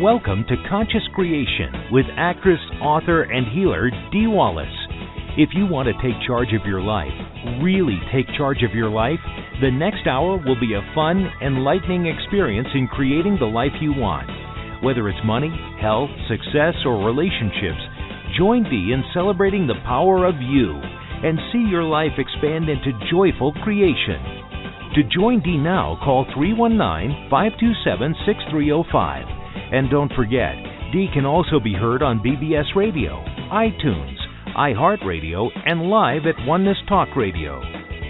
Welcome to Conscious Creation with actress, author, and healer Dee Wallace. If you want to take charge of your life, really take charge of your life, the next hour will be a fun, enlightening experience in creating the life you want. Whether it's money, health, success, or relationships, join Dee in celebrating the power of you and see your life expand into joyful creation. To join Dee now, call 319-527-6305. And don't forget, Dee can also be heard on BBS Radio, iTunes, iHeartRadio, and live at Oneness Talk Radio.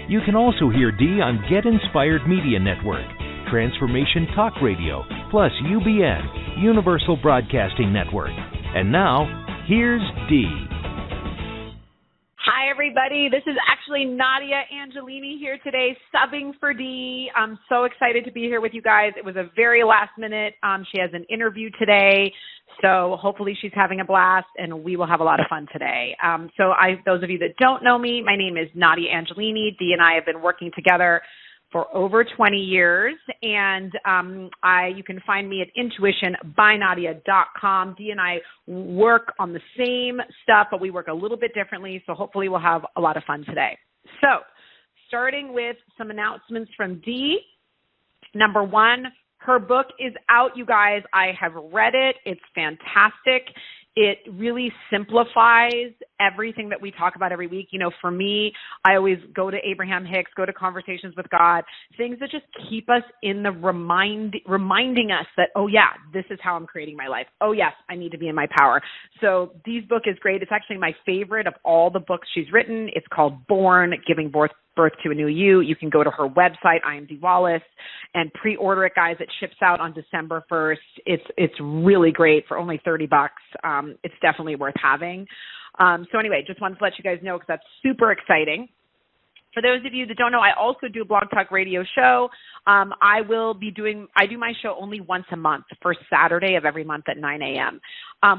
You can also hear Dee on Get Inspired Media Network, Transformation Talk Radio, plus UBN, Universal Broadcasting Network. And now, here's Dee. Hi, everybody. This is actually Nadia Angelini here today, subbing for Dee. I'm so excited to be here with you guys. It was a very last minute. She has an interview today, so hopefully she's having a blast, and we will have a lot of fun today. Those of you that don't know me, my name is Nadia Angelini. Dee and I have been working together for over 20 years, and you can find me at intuitionbynadia.com. Dee and I work on the same stuff, but we work a little bit differently, so hopefully we'll have a lot of fun today. So, starting with some announcements from Dee. Number one, her book is out, you guys. I have read it. It's fantastic. It really simplifies everything that we talk about every week. You know, for me, I always go to Abraham Hicks, go to Conversations with God, things that just keep us in the reminding us that, oh yeah, this is how I'm creating my life. Oh yes, I need to be in my power. So Dee's book is great. It's actually my favorite of all the books she's written. It's called Born, Giving Birth to a New You. You can go to her website, I am Dee Wallace, and pre-order it, guys. It ships out on December 1st. It's really great for only $30. It's definitely worth having. So anyway, just wanted to let you guys know because that's super exciting. For those of you that don't know, I also do a Blog Talk Radio show. I do my show only once a month, first Saturday of every month at 9 a.m.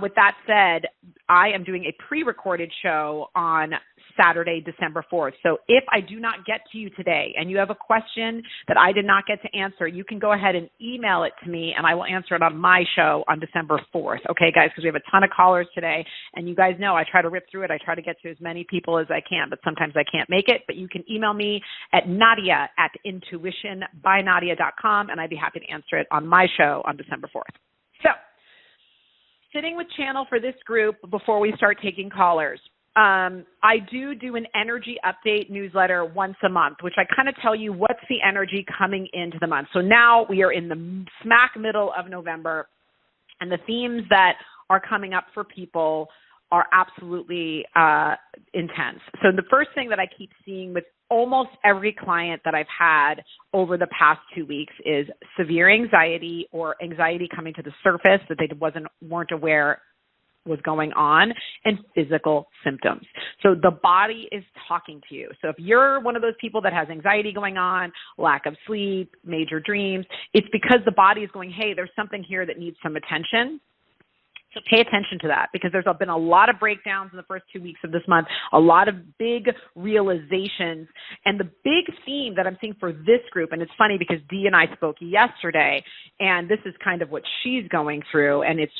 With that said, I am doing a pre-recorded show on Saturday, December 4th. So if I do not get to you today and you have a question that I did not get to answer, you can go ahead and email it to me and I will answer it on my show on December 4th. Okay, guys, because we have a ton of callers today. And you guys know I try to rip through it. I try to get to as many people as I can, but sometimes I can't make it. But you can email me at nadia@intuitionbynadia.com and I'd be happy to answer it on my show on December 4th. So, sitting with channel for this group before we start taking callers. I do an energy update newsletter once a month, which I kind of tell you what's the energy coming into the month. So now we are in the smack middle of November, and the themes that are coming up for people are absolutely intense. So the first thing that I keep seeing with almost every client that I've had over the past 2 weeks is severe anxiety or anxiety coming to the surface that they weren't aware was going on, and physical symptoms. So the body is talking to you. So if you're one of those people that has anxiety going on, lack of sleep, major dreams, it's because the body is going, hey, there's something here that needs some attention. So pay attention to that because there's been a lot of breakdowns in the first 2 weeks of this month, a lot of big realizations. And the big theme that I'm seeing for this group, and it's funny because Dee and I spoke yesterday, and this is kind of what she's going through, and it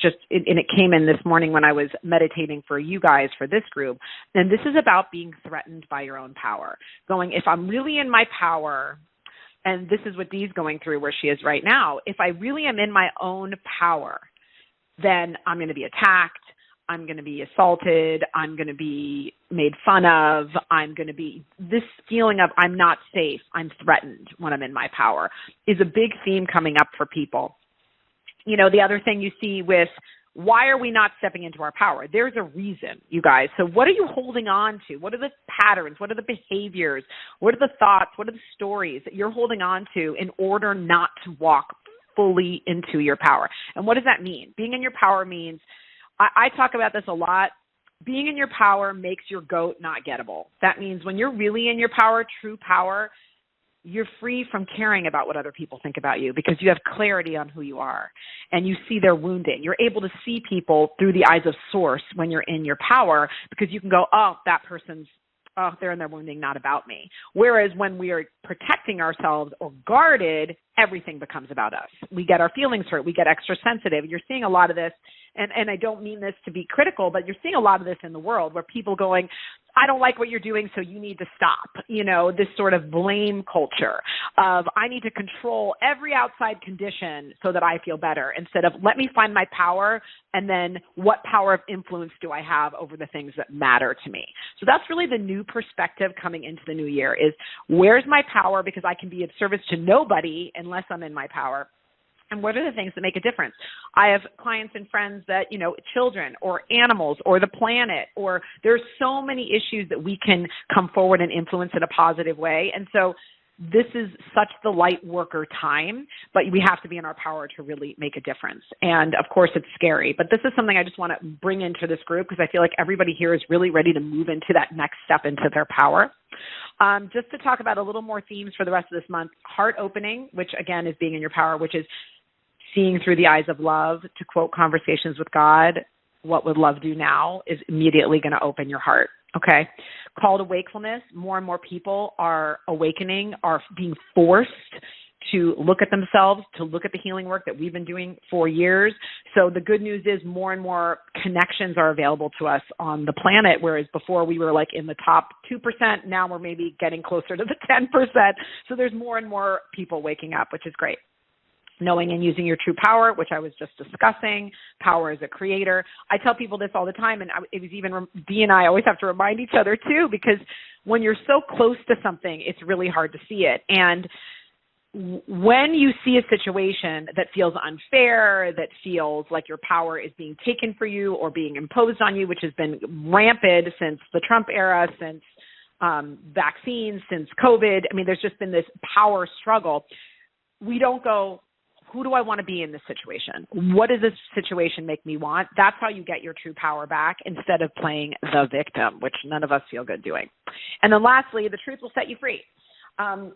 came in this morning when I was meditating for you guys for this group. And this is about being threatened by your own power. Going, if I'm really in my power, and this is what Dee's going through where she is right now, if I really am in my own power, then I'm going to be attacked, I'm going to be assaulted, I'm going to be made fun of, I'm going to be, this feeling of I'm not safe, I'm threatened when I'm in my power is a big theme coming up for people. You know, the other thing you see with why are we not stepping into our power? There's a reason, you guys. So what are you holding on to? What are the patterns? What are the behaviors? What are the thoughts? What are the stories that you're holding on to in order not to walk fully into your power? And what does that mean? Being in your power means, I talk about this a lot, being in your power makes your goat not gettable. That means when you're really in your power, true power, you're free from caring about what other people think about you because you have clarity on who you are and you see their wounding. You're able to see people through the eyes of source when you're in your power because you can go, oh, that person's oh, they're in their wounding, not about me. Whereas when we are protecting ourselves or guarded, everything becomes about us. We get our feelings hurt. We get extra sensitive. You're seeing a lot of this, and I don't mean this to be critical, but you're seeing a lot of this in the world where people going, I don't like what you're doing, so you need to stop. You know, this sort of blame culture of I need to control every outside condition so that I feel better, instead of let me find my power, and then what power of influence do I have over the things that matter to me? So that's really the new perspective coming into the new year is where's my power, because I can be of service to nobody unless I'm in my power. And what are the things that make a difference? I have clients and friends that, you know, children or animals or the planet, or there's so many issues that we can come forward and influence in a positive way. And so this is such the light worker time, but we have to be in our power to really make a difference. And of course it's scary, but this is something I just want to bring into this group because I feel like everybody here is really ready to move into that next step into their power. Just to talk about a little more themes for the rest of this month, heart opening, which again is being in your power, which is seeing through the eyes of love. To quote Conversations with God, what would love do now is immediately going to open your heart. Okay. Call to wakefulness. More and more people are awakening, are being forced to look at themselves, to look at the healing work that we've been doing for years. So the good news is more and more connections are available to us on the planet, whereas before we were like in the top 2%. Now we're maybe getting closer to the 10%. So there's more and more people waking up, which is great. Knowing and using your true power, which I was just discussing, power as a creator. I tell people this all the time, and it was even, Dee and I always have to remind each other too, because when you're so close to something, it's really hard to see it. And when you see a situation that feels unfair, that feels like your power is being taken for you or being imposed on you, which has been rampant since the Trump era, since vaccines, since COVID, I mean, there's just been this power struggle. We don't go, who do I want to be in this situation? What does this situation make me want? That's how you get your true power back instead of playing the victim, which none of us feel good doing. And then lastly, the truth will set you free.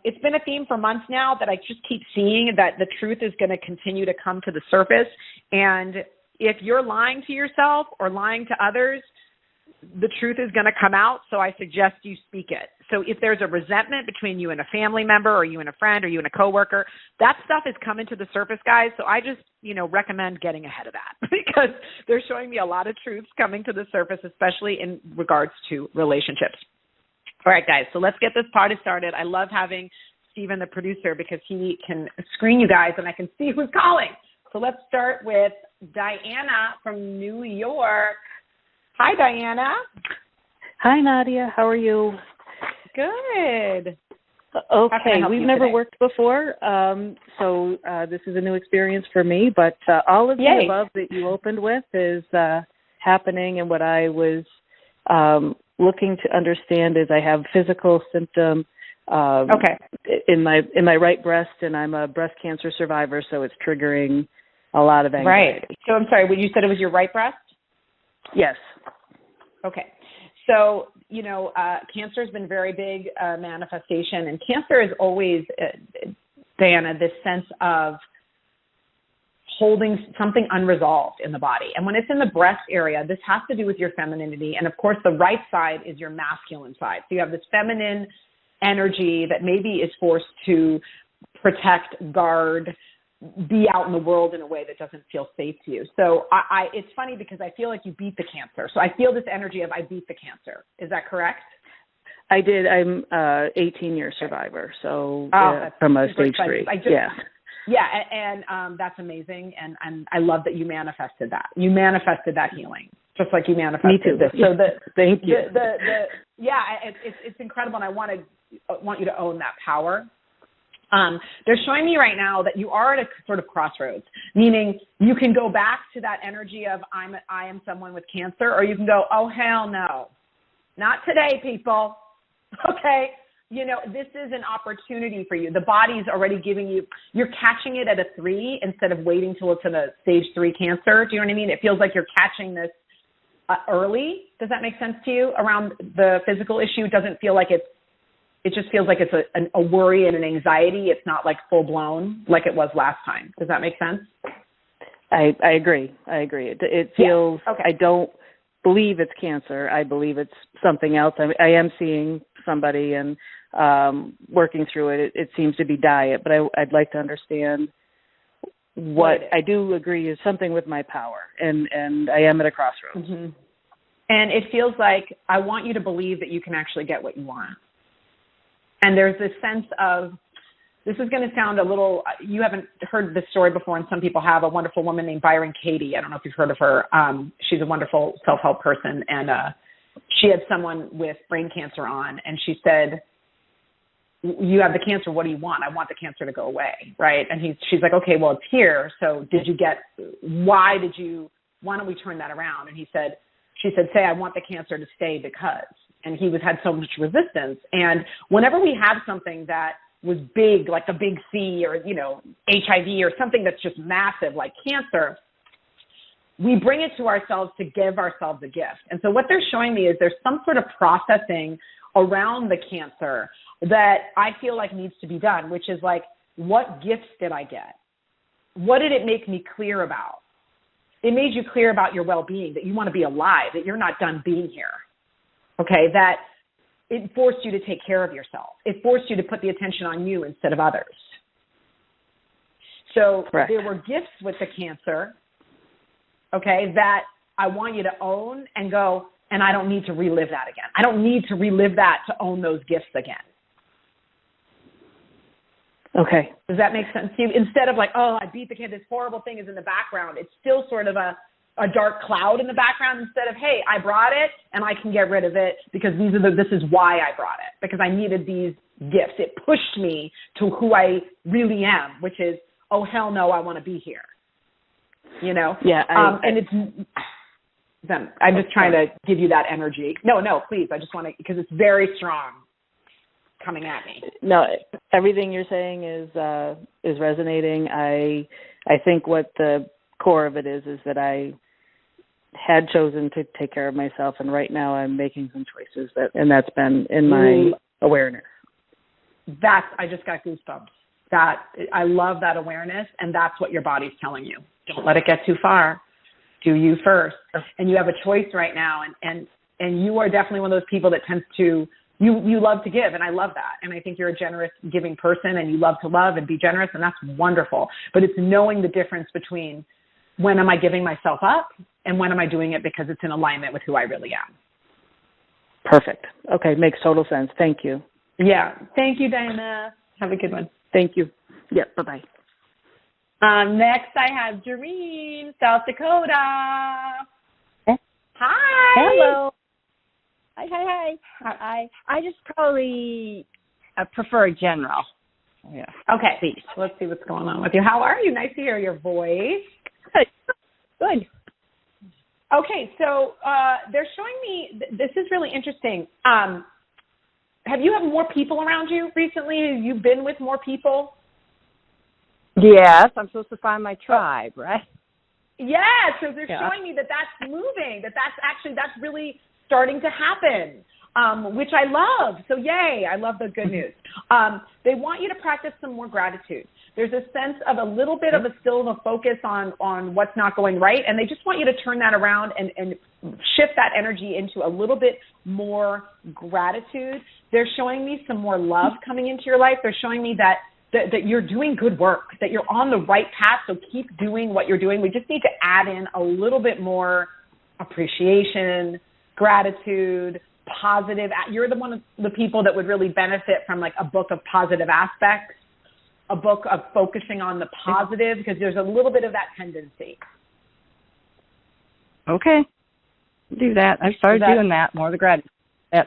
It's been a theme for months now that I just keep seeing that the truth is going to continue to come to the surface. And if you're lying to yourself or lying to others, the truth is going to come out, so I suggest you speak it. So if there's a resentment between you and a family member or you and a friend or you and a coworker, that stuff is coming to the surface, guys. So I just, recommend getting ahead of that because they're showing me a lot of truths coming to the surface, especially in regards to relationships. All right, guys, so let's get this party started. I love having Steven, the producer, because he can screen you guys and I can see who's calling. So let's start with Diana from New York. Hi, Diana. Hi, Nadia. How are you? Good. Okay, we've never worked before, so this is a new experience for me, but all of the above that you opened with is happening, and what I was looking to understand is I have physical symptom in my right breast, and I'm a breast cancer survivor, so it's triggering a lot of anxiety. Right. So I'm sorry, when you said it was your right breast? Yes. Okay. So, cancer has been very big manifestation, and cancer is always, Diana, this sense of holding something unresolved in the body. And when it's in the breast area, this has to do with your femininity. And of course, the right side is your masculine side. So you have this feminine energy that maybe is forced to protect, guard, be out in the world in a way that doesn't feel safe to you. So it's funny because I feel like you beat the cancer. So I feel this energy of I beat the cancer. Is that correct? I did. I'm 18-year survivor, so from a stage 3. Yeah, and that's amazing, and I love that you manifested that. You manifested that healing, just like you manifested this. So thank you. It's incredible, and I want you to own that power. They're showing me right now that you are at a sort of crossroads, meaning you can go back to that energy of I am someone with cancer, or you can go, oh, hell no, not today, people. Okay. This is an opportunity for you. The body's already giving you're catching it at a 3 instead of waiting till it's in a stage 3 cancer. Do you know what I mean? It feels like you're catching this early. Does that make sense to you around the physical issue? It doesn't feel like it just feels like it's a worry and an anxiety. It's not like full blown like it was last time. Does that make sense? I agree. It feels, believe it's cancer. I believe it's something else. I am seeing somebody and working through it. It seems to be diet, but I'd like to understand what I do agree is something with my power, and I am at a crossroads. Mm-hmm. And it feels like I want you to believe that you can actually get what you want. And there's this sense of, this is going to sound a little, you haven't heard this story before, and some people have, a wonderful woman named Byron Katie. I don't know if you've heard of her. She's a wonderful self-help person, and she had someone with brain cancer on, and she said, you have the cancer, what do you want? I want the cancer to go away, right? And she's like, okay, well, it's here, so why don't we turn that around? And she said, say, I want the cancer to stay because, and he had so much resistance. And whenever we have something that was big, like a big C or, HIV or something that's just massive like cancer, we bring it to ourselves to give ourselves a gift. And so what they're showing me is there's some sort of processing around the cancer that I feel like needs to be done, which is like, what gifts did I get? What did it make me clear about? It made you clear about your well-being, that you want to be alive, that you're not done being here, okay, that it forced you to take care of yourself. It forced you to put the attention on you instead of others. So Correct. There were gifts with the cancer, okay, that I want you to own and go, and I don't need to relive that again. I don't need to relive that to own those gifts again. Okay. Does that make sense to you? Instead of like, oh, I beat the kid, this horrible thing is in the background, it's still sort of a dark cloud in the background, instead of, hey, I brought it and I can get rid of it because this is why I brought it, because I needed these gifts. It pushed me to who I really am, which is, oh, hell no, I want to be here. Yeah. And I'm just trying to give you that energy. No, please. I just want to, because it's very strong coming at me. No, everything you're saying is resonating. I think what the core of it is that I had chosen to take care of myself, and right now I'm making some choices and that's been in my awareness. I just got goosebumps. I love that awareness, and that's what your body's telling you. Don't let it get too far. Do you first. And you have a choice right now, and you are definitely one of those people that tends to, you love to give, and I love that. And I think you're a generous, giving person, and you love to love and be generous, and that's wonderful. But it's knowing the difference between when am I giving myself up and when am I doing it because it's in alignment with who I really am. Perfect. Okay, makes total sense. Thank you. Yeah. Thank you, Diana. Have a good one. Thank you. Yeah, bye-bye. Next, I have Doreen, South Dakota. Hi. Hello. Hi. I just probably prefer a general. Yeah. Okay. Please. Let's see what's going on with you. How are you? Nice to hear your voice. Good. Okay, so they're showing me, this is really interesting. Have you had more people around you recently? Have you been with more people? Yes, I'm supposed to find my tribe, right? Yeah, so they're showing me that's moving, that's really starting to happen, which I love. So yay, I love the good news. They want you to practice some more gratitude. There's a sense of a little bit of a focus on what's not going right, and they just want you to turn that around and shift that energy into a little bit more gratitude. They're showing me some more love coming into your life. They're showing me that you're doing good work, that you're on the right path, so keep doing what you're doing. We just need to add in a little bit more appreciation, gratitude, positive. You're one of the people that would really benefit from like a book of positive aspects, a book of focusing on the positive, because there's a little bit of that tendency. Okay. Do that. I started doing that, more of the gratitude.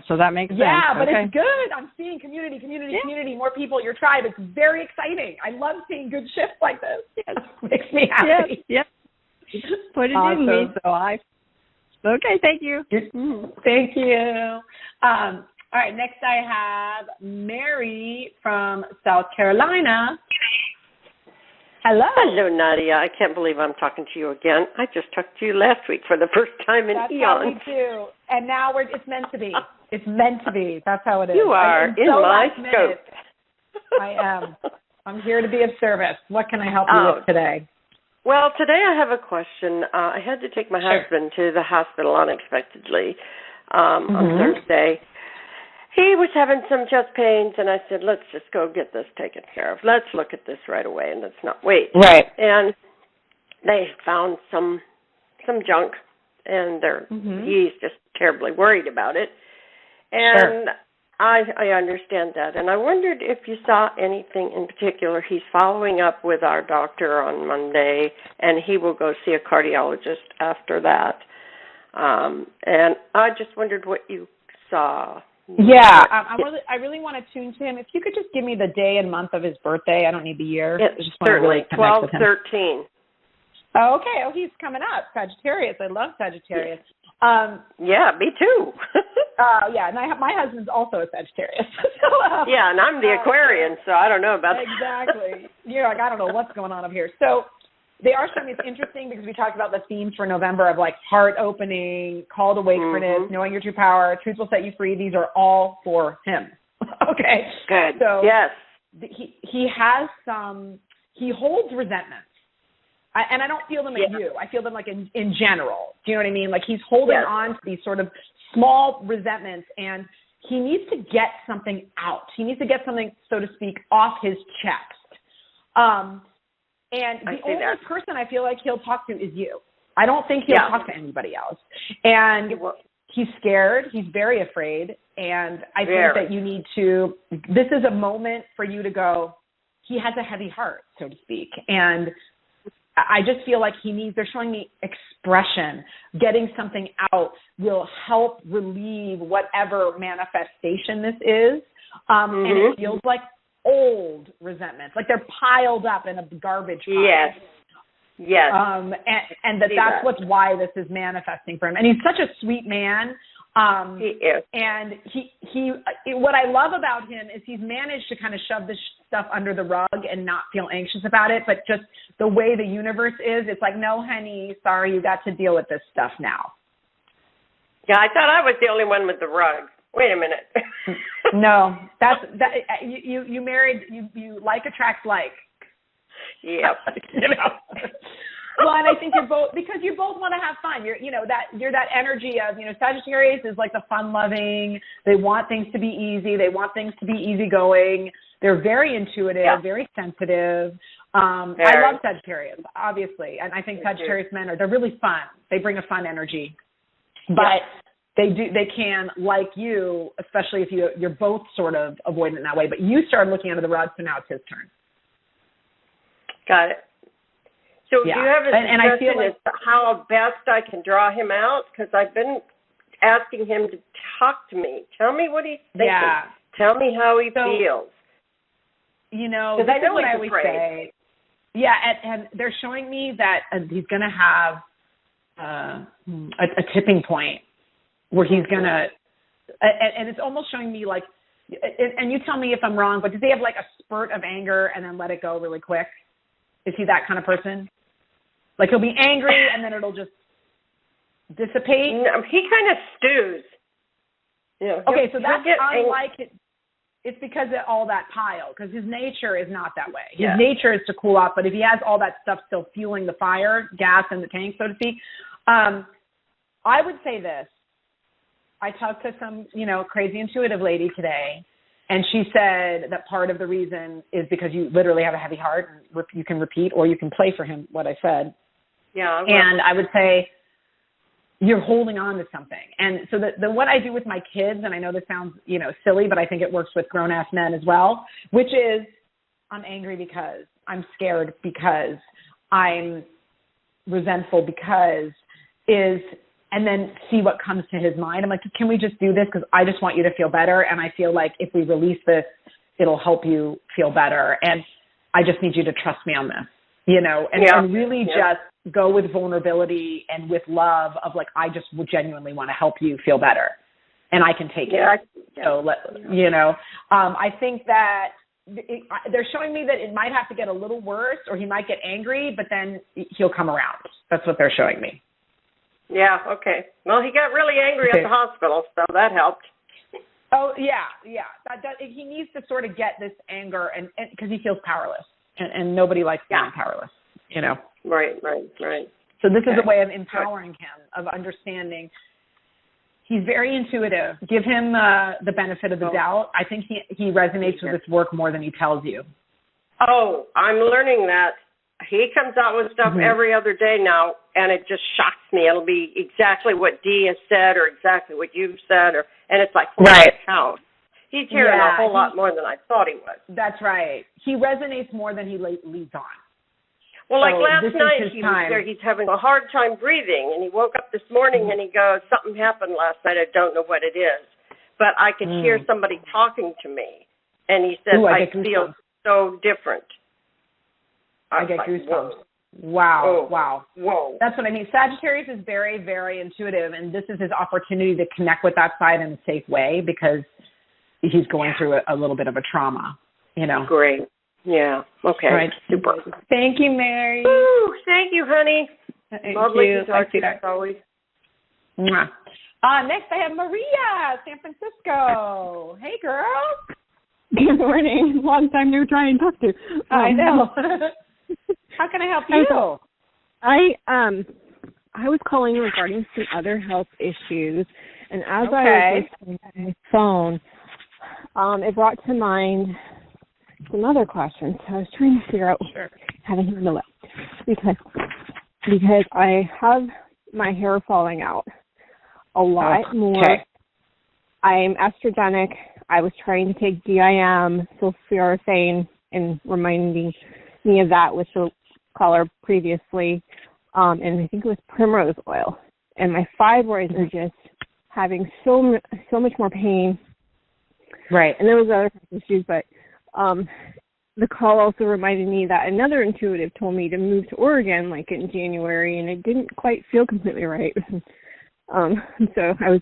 So that makes sense. Yeah, but it's good. I'm seeing community, more people, your tribe. It's very exciting. I love seeing good shifts like this. Yes. It makes me happy. Yes. Put it in me, okay, thank you. Thank you. All right, next I have Mary from South Carolina. Hello. Hello, Nadia. I can't believe I'm talking to you again. I just talked to you last week for the first time in eons. That's how we do. And now it's meant to be. It's meant to be. That's how it is. You are in my scope. I am. I'm here to be of service. What can I help you with today? Well, today I have a question. I had to take my husband to the hospital unexpectedly on Thursday. He was having some chest pains, and I said, let's just go get this taken care of. Let's look at this right away, and let's not wait. Right. And they found some junk, and he's just terribly worried about it. And I understand that. And I wondered if you saw anything in particular. He's following up with our doctor on Monday, and he will go see a cardiologist after that. And I just wondered what you saw. Yeah, I really want to tune to him. If you could just give me the day and month of his birthday. I don't need the year. It's certainly 12/13. Oh, okay. Oh, he's coming up. Sagittarius. I love Sagittarius. Yeah, me too. Yeah, and my husband's also a Sagittarius. Yeah, and I'm the Aquarian, so I don't know about that. Exactly. You're like, I don't know what's going on up here. So they are showing me it's interesting because we talked about the themes for November of like heart opening, call to wakefulness, knowing your true power, truth will set you free. These are all for him. Okay. Good. So yes. He has he holds resentments. And I don't feel them at you. I feel them like in general. Do you know what I mean? Like he's holding on to these sort of small resentments, and he needs to get something out. He needs to get something, so to speak, off his chest. And the only person I feel like he'll talk to is you. I don't think he'll talk to anybody else. And he's scared. He's very afraid. And I think that you need to – this is a moment for you to go, he has a heavy heart, so to speak. And I just feel like they're showing me expression. Getting something out will help relieve whatever manifestation this is. And it feels like old resentments, like they're piled up in a garbage pile. Yes. Yes. And that's why this is manifesting for him. And he's such a sweet man. He is. And he what I love about him is he's managed to kind of shove this stuff under the rug and not feel anxious about it, but just the way the universe is, it's like, no, honey, sorry, you got to deal with this stuff now. Yeah, I thought I was the only one with the rug. Wait a minute. No, you married, you like attracts like. Yeah. You know. Well, and I think you both want to have fun. You're that energy of, Sagittarius is like the fun-loving. They want things to be easy. They want things to be easygoing. They're very intuitive, very sensitive. I love Sagittarius, obviously, and I think Sagittarius men they're really fun. They bring a fun energy, but they can, like you, especially if you're both sort of avoidant in that way. But you started looking under the rug, so now it's his turn. Got it. So do you have a suggestion as to how best I can draw him out? Because I've been asking him to talk to me. Tell me what he's thinking. Yeah. Tell me how he feels. Because I know what I always say. Yeah, and they're showing me that he's going to have a tipping point where he's going to, and it's almost showing me like, and you tell me if I'm wrong, but does he have like a spurt of anger and then let it go really quick? Is he that kind of person? Like he'll be angry and then it'll just dissipate? No, he kind of stews. Yeah. Okay, so that's unlike it. It's because of all that pile, because his nature is not that way. His nature is to cool off, but if he has all that stuff still fueling the fire, gas in the tank, so to speak, I would say this. I talked to some, crazy intuitive lady today, and she said that part of the reason is because you literally have a heavy heart, and you can repeat or you can play for him what I said. Yeah. And I would say you're holding on to something. And so what I do with my kids, and I know this sounds, silly, but I think it works with grown-ass men as well, which is I'm angry because, I'm scared because, I'm resentful because and then see what comes to his mind. I'm like, can we just do this? Because I just want you to feel better. And I feel like if we release this, it'll help you feel better. And I just need you to trust me on this, and really just go with vulnerability and with love of like, I just would genuinely want to help you feel better and I can take it. So, I think that they're showing me that it might have to get a little worse or he might get angry, but then he'll come around. That's what they're showing me. Yeah, okay. Well, he got really angry at the hospital, so that helped. Oh, yeah. He needs to sort of get this anger and because he feels powerless, and nobody likes feeling powerless, you know. Right. So this is a way of empowering him, of understanding. He's very intuitive. Give him the benefit of the doubt. I think he resonates with this work more than he tells you. Oh, I'm learning that. He comes out with stuff every other day now, and it just shocks me. It'll be exactly what Dee has said or exactly what you've said, and it's like, holy cow. He's hearing a whole lot more than I thought he was. That's right. He resonates more than he leads on. Well, like last night, he was there. He's having a hard time breathing, and he woke up this morning and he goes, something happened last night. I don't know what it is. But I could hear somebody talking to me, and he said, I feel so different. I get goosebumps. Wow. Whoa. That's what I mean. Sagittarius is very, very intuitive, and this is his opportunity to connect with that side in a safe way because he's going through a little bit of a trauma, you know. Great. Yeah. Okay. All right. Super. Thank you, Mary. Woo, thank you, honey. Lovely to talk to you as always. Next, I have Maria, San Francisco. Hey, girl. Good morning. Long time no try and talk to. I know. How can I help you? I was calling regarding some other health issues, and as I was listening to my phone, it brought to mind some other questions. So I was trying to figure out how to handle it because I have my hair falling out a lot more. I'm estrogenic. I was trying to take DIM, sulforaphane, and reminding me of that with the caller previously, and I think it was primrose oil. And my fibroids are just having so much more pain. Right. And there was other issues, but the call also reminded me that another intuitive told me to move to Oregon, like in January, and it didn't quite feel completely right. So I was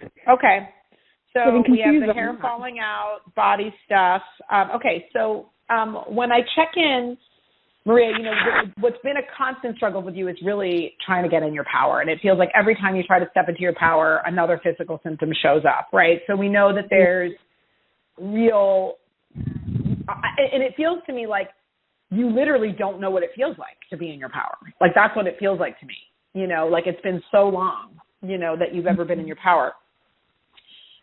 So we have the hair falling out, body stuff. So when I check in, Maria, you know, what's been a constant struggle with you is really trying to get in your power. And it feels like every time you try to step into your power, another physical symptom shows up, right? So we know that there's real, and it feels to me like you literally don't know what it feels like to be in your power. Like that's what it feels like to me, you know, like it's been so long, you know, that you've ever been in your power.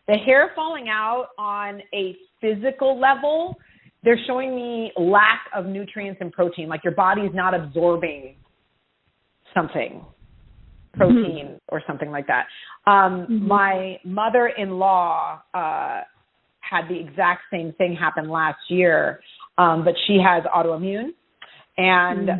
The hair falling out on a physical level, they're showing me lack of nutrients and protein, like your body's not absorbing something, protein or something like that. My mother-in-law had the exact same thing happen last year, but she has autoimmune. And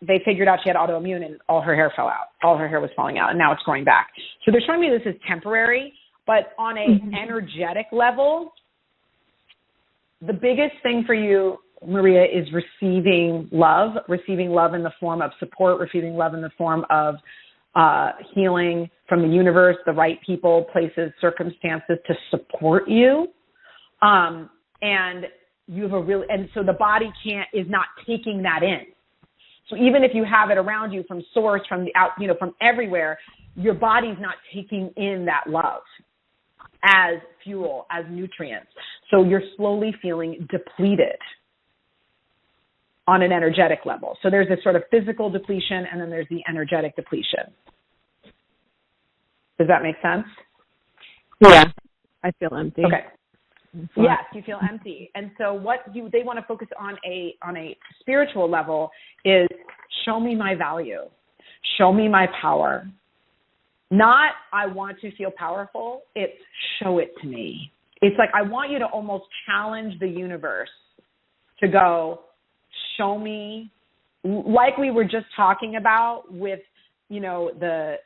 they figured out she had autoimmune and all her hair fell out. All her hair was falling out, and now it's growing back. So they're showing me this is temporary. But on an energetic level, the biggest thing for you, Maria, is receiving love in the form of support, receiving love in the form of healing from the universe, the right people, places, circumstances to support you. And you have and so the body is not taking that in. So even if you have it around you from source, from the out, you know, from everywhere, your body's not taking in that love as fuel, as nutrients. So you're slowly feeling depleted on an energetic level. So there's this sort of physical depletion, and then there's the energetic depletion. Does that make sense? Yeah, I feel empty. Okay. Yes, you feel empty. And so what they want to focus on a spiritual level is show me my value. Show me my power. Not I want to feel powerful, it's show it to me. It's like I want you to almost challenge the universe to go, show me, like we were just talking about with, you know, the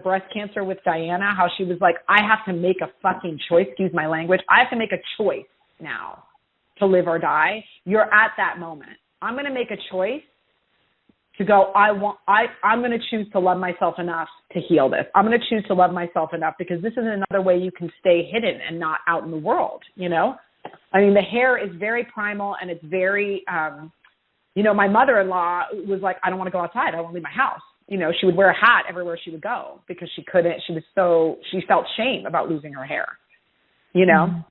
breast cancer with Diana, how she was like, I have to make a fucking choice, excuse my language. I have to make a choice now to live or die. You're at that moment. I'm going to make a choice to go, I'm going to choose to love myself enough to heal this. I'm going to choose to love myself enough because this is another way you can stay hidden and not out in the world, you know? I mean, the hair is very primal and it's very, you know, my mother-in-law was like, I don't want to go outside. I don't want to leave my house. You know, she would wear a hat everywhere she would go because she felt shame about losing her hair, you know?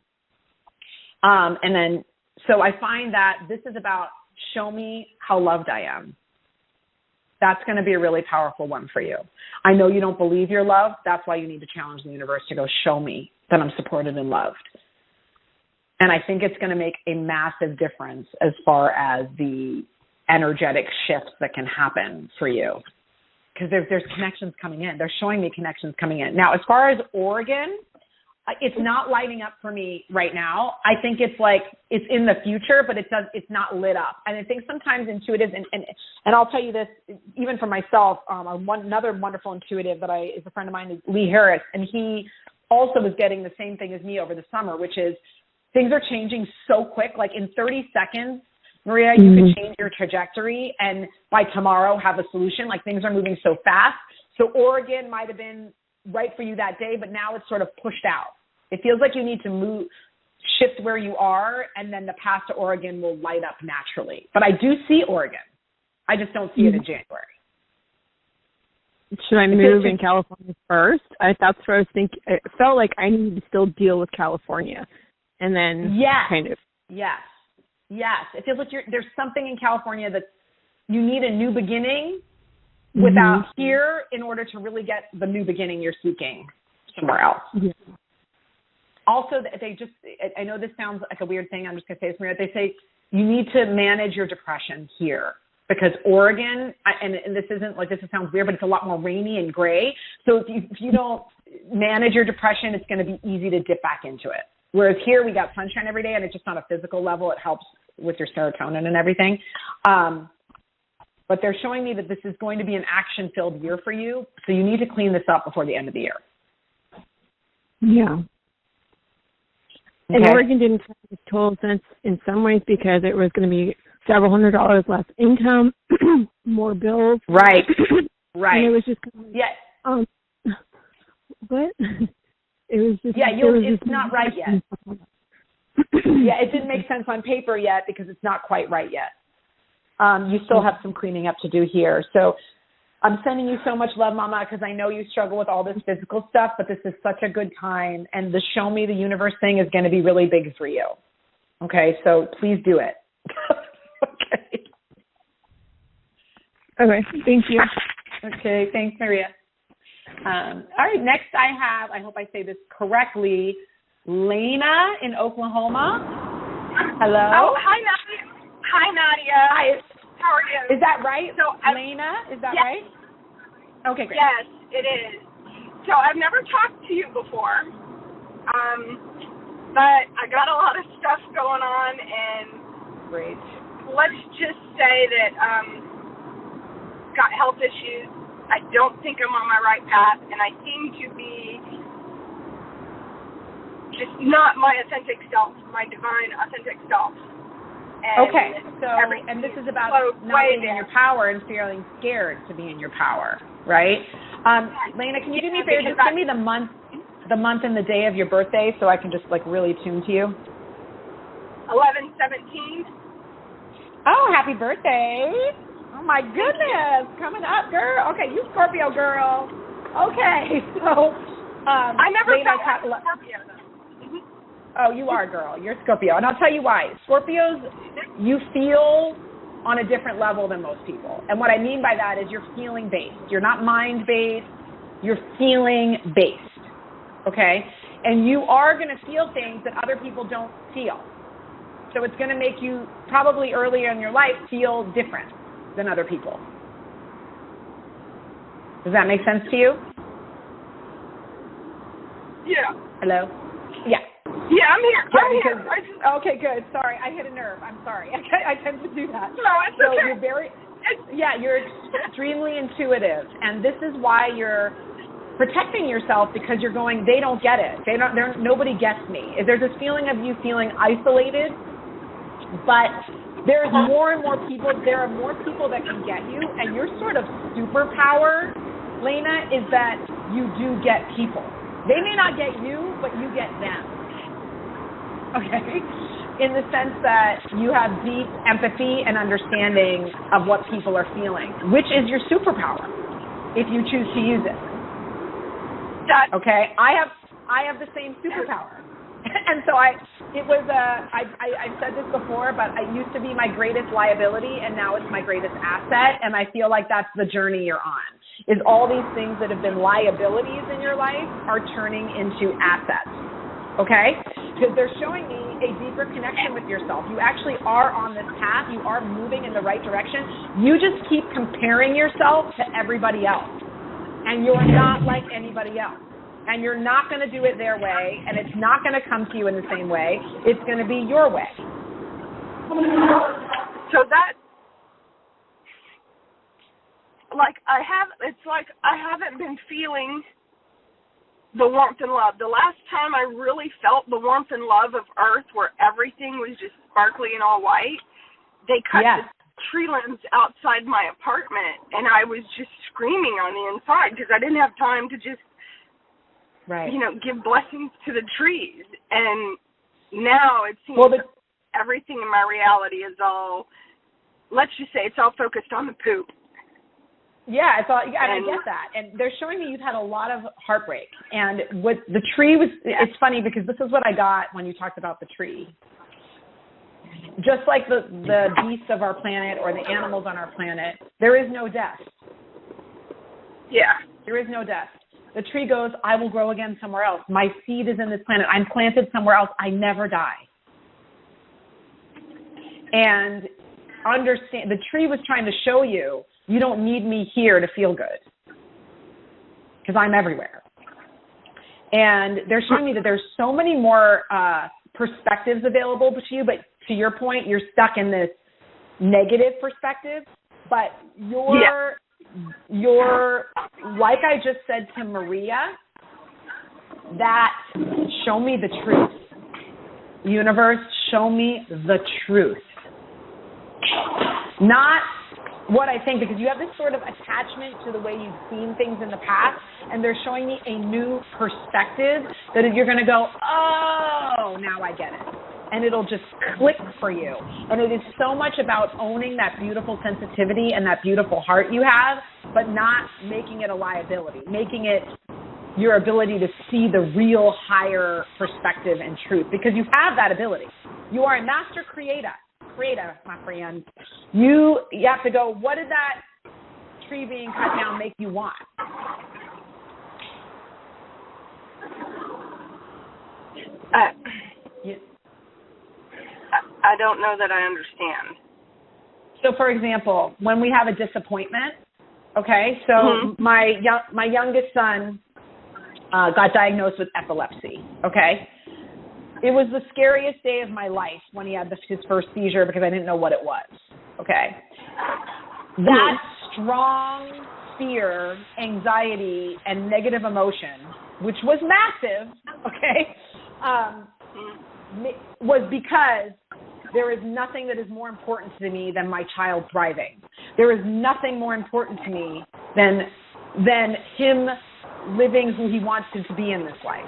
And then, so I find that this is about show me how loved I am. That's going to be a really powerful one for you. I know you don't believe you're loved. That's why you need to challenge the universe to go show me that I'm supported and loved. And I think it's going to make a massive difference as far as the energetic shifts that can happen for you. Because there's connections coming in. They're showing me connections coming in. Now, as far as Oregon, it's not lighting up for me right now. I think it's like it's in the future, but it's not lit up. And I think sometimes intuitive, and I'll tell you this, even for myself, another wonderful intuitive that is a friend of mine is Lee Harris, and he also was getting the same thing as me over the summer, which is things are changing so quick. Like in 30 seconds, Maria, you could change your trajectory and by tomorrow have a solution. Like things are moving so fast. So Oregon might have been right for you that day, but now it's sort of pushed out. It feels like you need to shift where you are, and then the path to Oregon will light up naturally. But I do see Oregon. I just don't see it in January. Should I move in California first? That's what I was thinking. It felt like I needed to still deal with California. And then kind of. Yes. It feels like there's something in California that you need a new beginning without here in order to really get the new beginning you're seeking somewhere else. Yeah. Also, I know this sounds like a weird thing. I'm just going to say this, Maria. They say you need to manage your depression here because Oregon, and this sounds weird, but it's a lot more rainy and gray. So if you don't manage your depression, it's going to be easy to dip back into it. Whereas here we got sunshine every day, and it's just on a physical level. It helps with your serotonin and everything. But they're showing me that this is going to be an action-filled year for you, so you need to clean this up before the end of the year. Yeah. Okay. And Oregon didn't make total sense in some ways because it was going to be several $100s less income, more bills. Right. And it was just kind of, what? It was just it's not right yet. It didn't make sense on paper yet because it's not quite right yet. You still have some cleaning up to do here. So I'm sending you so much love, Mama, because I know you struggle with all this physical stuff, but this is such a good time. And the show me the universe thing is going to be really big for you. Okay, so please do it. Okay. Okay, thank you. Okay, thanks, Maria. All right, next I hope I say this correctly, Lena in Oklahoma. Hello. Oh, hi, Nadia. Hi. How are you? Is that right? So, Lena, is that right? Okay, great. Yes, it is. So I've never talked to you before, but I got a lot of stuff going on, and great. Let's just say that got health issues. I don't think I'm on my right path, and I seem to be just not my authentic self, my divine authentic self. And and this is about not being in your power and feeling scared to be in your power, right? Lena, can you do me a favor? Just give me the month and the day of your birthday so I can just really tune to you. 11/17. Oh, happy birthday! Oh my goodness, coming up, girl. Okay, you Scorpio girl. Okay, so I never felt like Scorpio though. Oh, you are, girl. You're Scorpio. And I'll tell you why. Scorpios, you feel on a different level than most people. And what I mean by that is you're feeling-based. You're not mind-based. You're feeling-based, okay? And you are going to feel things that other people don't feel. So it's going to make you, probably earlier in your life, feel different than other people. Does that make sense to you? Yeah. Hello? Yeah. Yeah, I'm here. Okay, good. Sorry, I hit a nerve. I'm sorry. I tend to do that. No, it's okay. You're extremely intuitive, and this is why you're protecting yourself because you're going, they don't get it. Nobody gets me. There's this feeling of you feeling isolated, but there's more and more people. There are more people that can get you, and your sort of superpower, Lena, is that you do get people. They may not get you, but you get them. Okay? In the sense that you have deep empathy and understanding of what people are feeling, which is your superpower, if you choose to use it. Okay? I have the same superpower. And so I've said this before, but it used to be my greatest liability, and now it's my greatest asset. And I feel like that's the journey you're on, is all these things that have been liabilities in your life are turning into assets, okay? Because they're showing me a deeper connection with yourself. You actually are on this path. You are moving in the right direction. You just keep comparing yourself to everybody else, and you're not like anybody else. And you're not going to do it their way, and it's not going to come to you in the same way. It's going to be your way. So that, I haven't been feeling the warmth and love. The last time I really felt the warmth and love of Earth, where everything was just sparkly and all white, they cut the tree limbs outside my apartment, and I was just screaming on the inside because I didn't have time to just give blessings to the trees. And now it seems everything in my reality is all, let's just say, it's all focused on the poop. Yeah, it's all, and I get that. And they're showing me you've had a lot of heartbreak. And what the tree was, it's funny because this is what I got when you talked about the tree. Just like the beasts of our planet or the animals on our planet, there is no death. Yeah. There is no death. The tree goes, I will grow again somewhere else. My seed is in this planet. I'm planted somewhere else. I never die. And understand, the tree was trying to show you, you don't need me here to feel good because I'm everywhere. And they're showing me that there's so many more perspectives available to you, but to your point, you're stuck in this negative perspective, but you're, like I just said to Maria, that show me the truth. Universe, show me the truth. Not what I think, because you have this sort of attachment to the way you've seen things in the past, and they're showing me a new perspective that you're going to go, oh, now I get it. And it'll just click for you. And it is so much about owning that beautiful sensitivity and that beautiful heart you have, but not making it a liability, making it your ability to see the real higher perspective and truth, because you have that ability. You are a master creator, my friend. You have to go, what did that tree being cut down make you want? I don't know that I understand. So, for example, when we have a disappointment, okay, so my youngest son got diagnosed with epilepsy, okay? It was the scariest day of my life when he had his first seizure because I didn't know what it was, okay? That strong fear, anxiety, and negative emotion, which was massive, okay, was because there is nothing that is more important to me than my child thriving. There is nothing more important to me than him living who he wants him to be in this life.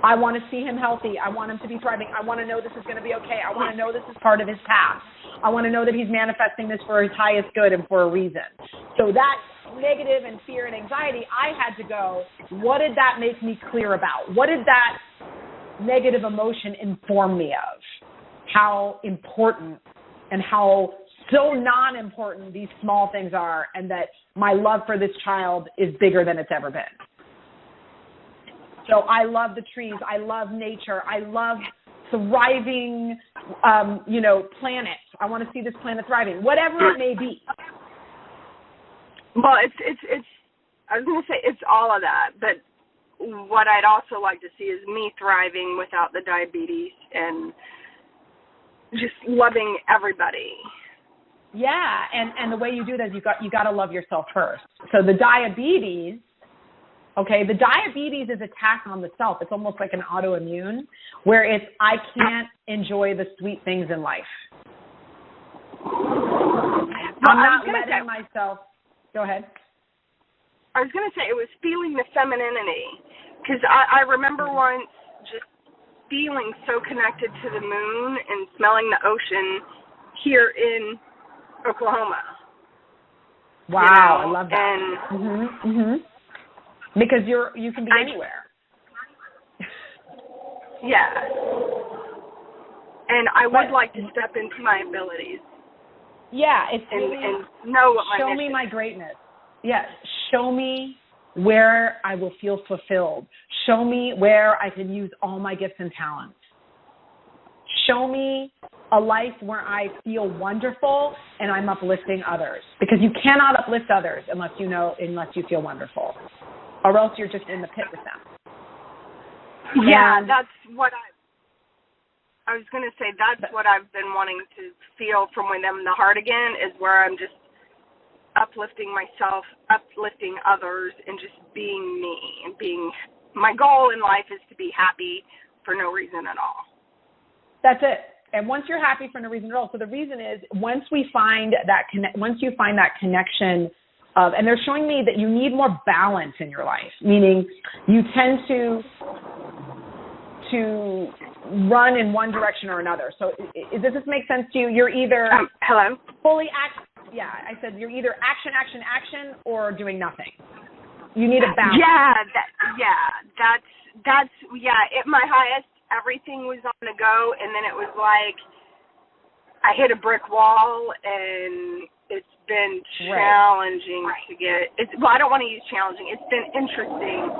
I want to see him healthy. I want him to be thriving. I want to know this is going to be okay. I want to know this is part of his path. I want to know that he's manifesting this for his highest good and for a reason. So that negative and fear and anxiety, I had to go, what did that make me clear about? What did that negative emotion inform me of? How important and how so non-important these small things are, and that my love for this child is bigger than it's ever been. So I love the trees. I love nature. I love thriving, planets. I want to see this planet thriving, whatever it may be. Well, it's. I was going to say it's all of that, but what I'd also like to see is me thriving without the diabetes and just loving everybody. Yeah, and the way you do that is you got to love yourself first. So the diabetes is attack on the self. It's almost like an autoimmune, where it's I can't enjoy the sweet things in life. I'm not letting myself. Go ahead. I was going to say it was feeling the femininity, because I remember once just feeling so connected to the moon and smelling the ocean here in Oklahoma. Wow, I love that. And because you can be anywhere. Yeah. And I would like to step into my abilities. Yeah, it's really, and know what my show mission me my greatness. Yeah, show me where I will feel fulfilled. Show me where I can use all my gifts and talents. Show me a life where I feel wonderful and I'm uplifting others. Because you cannot uplift others unless you feel wonderful. Or else you're just in the pit with them. Yeah, that's what I was going to say. That's what I've been wanting to feel from within the heart again, is where I'm just uplifting myself, uplifting others, and just being me. And my goal in life is to be happy for no reason at all. That's it. And once you're happy for no reason at all, so the reason is once you find that connection of, and they're showing me that you need more balance in your life, meaning you tend to run in one direction or another. So does this make sense to you? You're either hello? Fully I said you're either action, or doing nothing. You need a balance. That's at my highest, everything was on the go, and then it was like I hit a brick wall, and it's been challenging to get. I don't want to use challenging. It's been interesting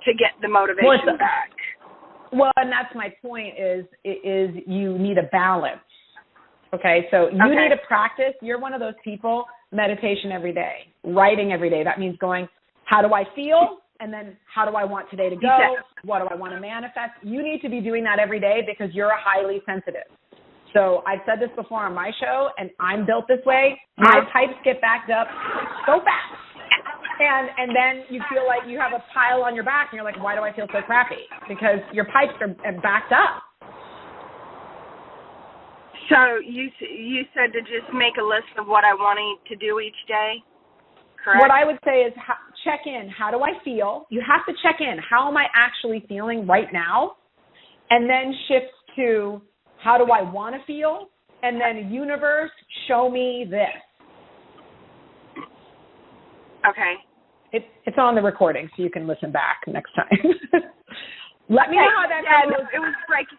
to get the motivation back. Well, and that's my point is you need a balance. Okay, so you need to practice. You're one of those people, meditation every day, writing every day. That means going, how do I feel? And then how do I want today to go? What do I want to manifest? You need to be doing that every day because you're highly sensitive. So I've said this before on my show, and I'm built this way. My pipes get backed up so fast. And then you feel like you have a pile on your back, and you're like, why do I feel so crappy? Because your pipes are backed up. So you said to just make a list of what I want to do each day, correct? What I would say is check in. How do I feel? You have to check in. How am I actually feeling right now? And then shift to how do I want to feel? And then universe, show me this. Okay. It's on the recording, so you can listen back next time. Let me know how that goes. It was breaking.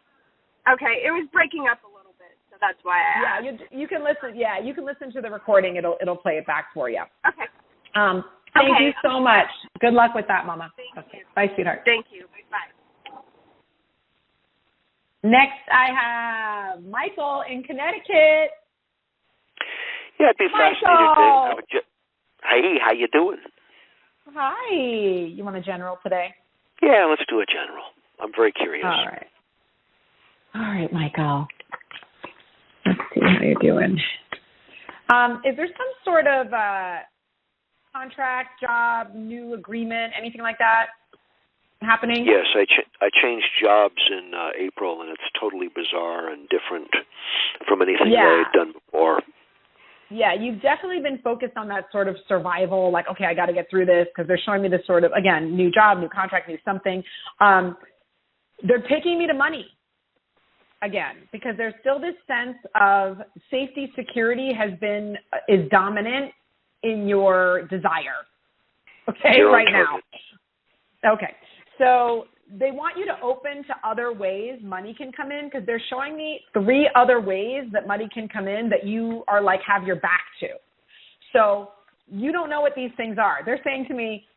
Okay, it was breaking up a little bit, so that's why I asked. Yeah, you can listen. Yeah, you can listen to the recording. It'll play it back for you. Okay. Thank you so much. Good luck with that, Mama. Thank you. Bye, sweetheart. Thank you. Bye. Next, I have Michael in Connecticut. Yeah, I'd be fascinated to. Hey, how you doing? Hi. You want a general today? Yeah, let's do a general. I'm very curious. All right, Michael. Let's see how you're doing. Is there some sort of contract, job, new agreement, anything like that happening? Yes, I changed jobs in April, and it's totally bizarre and different from anything that I had done before. Yeah, you've definitely been focused on that sort of survival, like, okay, I got to get through this, because they're showing me this sort of, again, new job, new contract, new something. They're taking me to money again, because there's still this sense of safety, security is dominant in your desire, right now. Okay, so they want you to open to other ways money can come in, because they're showing me 3 other ways that money can come in that you are like have your back to. So you don't know what these things are. They're saying to me,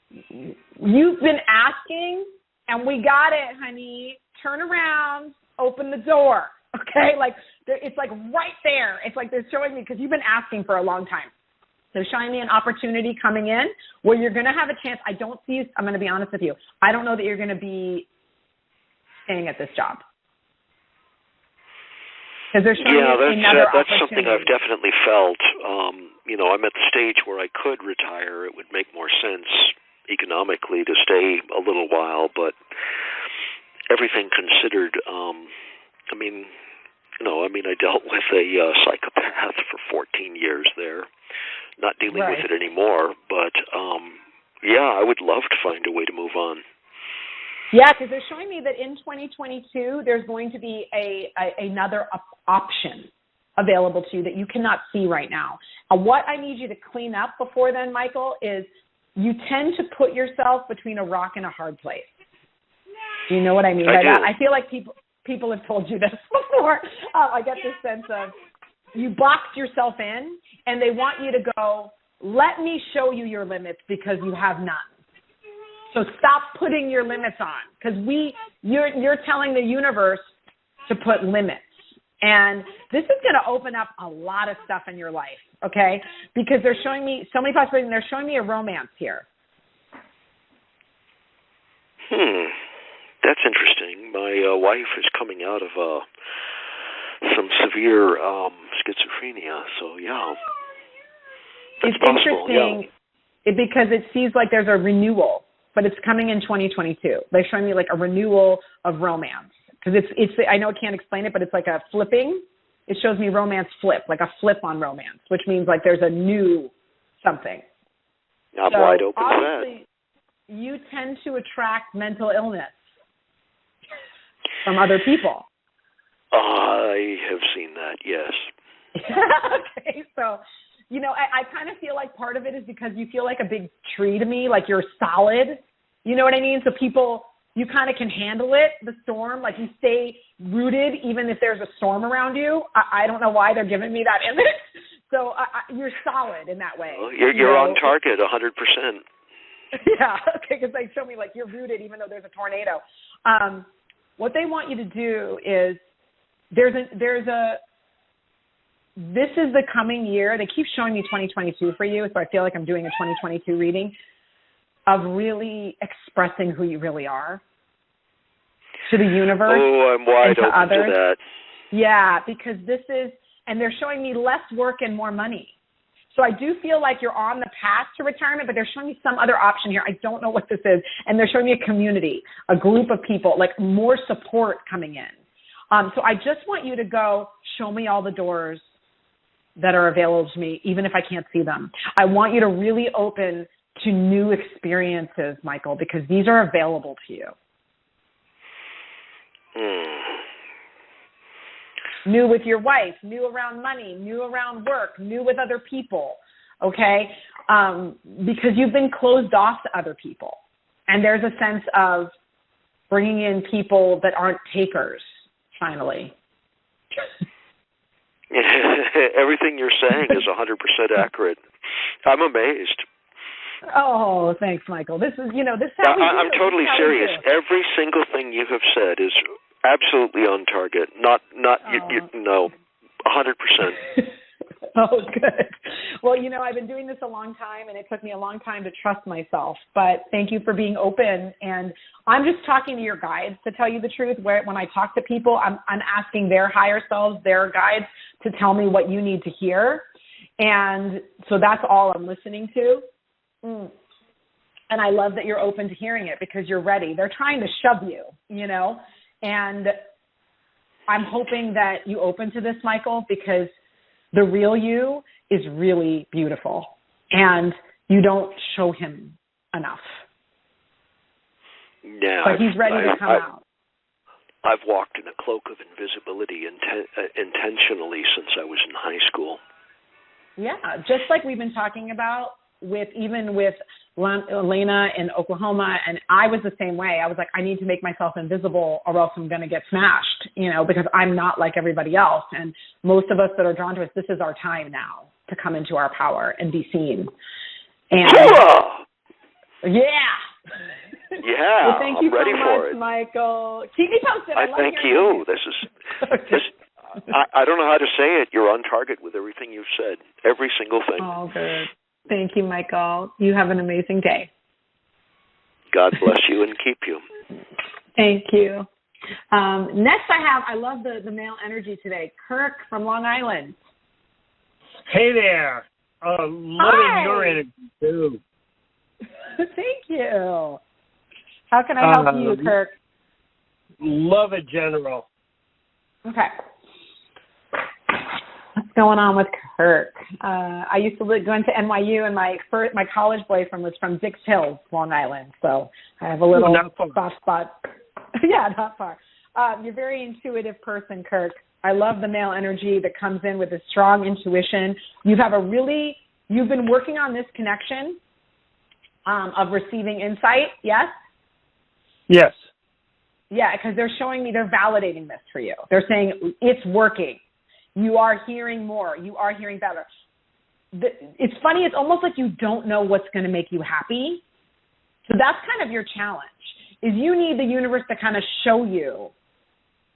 you've been asking and we got it, honey. Turn around, open the door. Okay, like it's like right there. It's like they're showing me, because you've been asking for a long time. They're showing me an opportunity coming in where you're going to have a chance. I don't see, I'm going to be honest with you, I don't know that you're going to be staying at this job. Because they're showing me another opportunity. That's something I've definitely felt. I'm at the stage where I could retire. It would make more sense economically to stay a little while, but everything considered, I dealt with a psychopath for 14 years there. Not dealing with it anymore, but I would love to find a way to move on. Yeah, because they're showing me that in 2022 there's going to be another option available to you that you cannot see right now. What I need you to clean up before then, Michael, is you tend to put yourself between a rock and a hard place. Do you know what I mean? I feel like people have told you this before. I get this sense of you boxed yourself in, and they want you to go, let me show you your limits because you have none. So stop putting your limits on, because you're telling the universe to put limits. And this is going to open up a lot of stuff in your life, okay? Because they're showing me so many possibilities, and they're showing me a romance here. That's interesting. My wife is coming out of some severe schizophrenia, so yeah. That's it's possible, interesting because it seems like there's a renewal, but it's coming in 2022. They're showing me like a renewal of romance. Because it's I know I can't explain it, but it's like a flipping. It shows me romance flip, like a flip on romance, which means like there's a new something. I'm wide open for that. You tend to attract mental illness from other people. I have seen that, yes. Okay, so, you know, I kind of feel like part of it is because you feel like a big tree to me, like you're solid. You know what I mean? So people, you kind of can handle it, the storm, like you stay rooted even if there's a storm around you. I don't know why they're giving me that image. So you're solid in that way. Well, you're on target 100%. Yeah, okay, because they show me like you're rooted even though there's a tornado. What they want you to do is this is the coming year. They keep showing me 2022 for you, so I feel like I'm doing a 2022 reading of really expressing who you really are to the universe. Oh, I'm wide open others. to that. Yeah, because this is, and they're showing me less work and more money. So I do feel like you're on the path to retirement, but they're showing me some other option here. I don't know what this is. And they're showing me a community, a group of people, like more support coming in. So I just want you to go, show me all the doors that are available to me, even if I can't see them. I want you to really open to new experiences, Michael, because these are available to you. New with your wife, new around money, new around work, new with other people, okay? Because you've been closed off to other people. And there's a sense of bringing in people that aren't takers, finally. Everything you're saying is 100% accurate. I'm amazed. Oh, thanks, Michael. This is, this is how we do. I'm totally serious. Every single thing you have said is absolutely on target. Not no, 100%. Oh, good. Well, I've been doing this a long time, and it took me a long time to trust myself. But thank you for being open. And I'm just talking to your guides, to tell you the truth. When I talk to people, I'm asking their higher selves, their guides, to tell me what you need to hear. And so that's all I'm listening to. And I love that you're open to hearing it because you're ready. They're trying to shove you, And I'm hoping that you open to this, Michael, because the real you is really beautiful, and you don't show him enough. Yeah, but he's ready to come out. I've walked in a cloak of invisibility intentionally since I was in high school. Yeah, just like we've been talking about with Elena in Oklahoma, and I was the same way. I was like, I need to make myself invisible or else I'm going to get smashed, because I'm not like everybody else. And most of us that are drawn to us, this is our time now to come into our power and be seen. And yeah. Well, thank you I'm ready so for much, it. Michael. Keep me posted. I thank you. This is I don't know how to say it. You're on target with everything you've said. Every single thing. Oh, good. Thank you, Michael. You have an amazing day. God bless you and keep you. Thank you. Next I love the male energy today. Kirk from Long Island. Hey there. Loving your energy, too. Thank you. How can I help you, Kirk? Love it, General. Okay. What's going on with Kirk? I used to go into NYU, and my college boyfriend was from Dix Hills, Long Island. So I have a little soft spot. Yeah, not far. You're a very intuitive person, Kirk. I love the male energy that comes in with a strong intuition. You've been working on this connection of receiving insight, yes? Yes. Yeah, because they're showing me, they're validating this for you. They're saying it's working. You are hearing more. You are hearing better. It's funny. It's almost like you don't know what's going to make you happy. So that's kind of your challenge, is you need the universe to kind of show you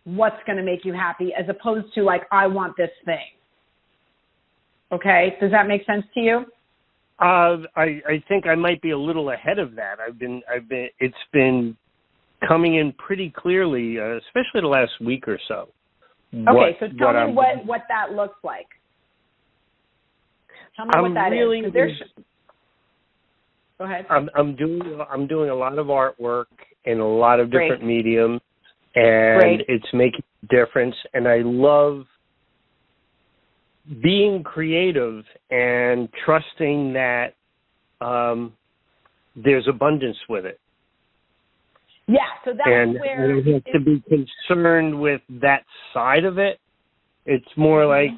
what's going to make you happy as opposed to like, I want this thing. Okay? Does that make sense to you? I think I might be a little ahead of that. It's been coming in pretty clearly, especially the last week or so. Okay, so tell me what that looks like. Tell me what that is. Go ahead. I'm doing a lot of artwork in a lot of different mediums, and it's making a difference. And I love being creative and trusting that there's abundance with it. Yeah, so that's and where... I don't have to be concerned with that side of it. It's more like,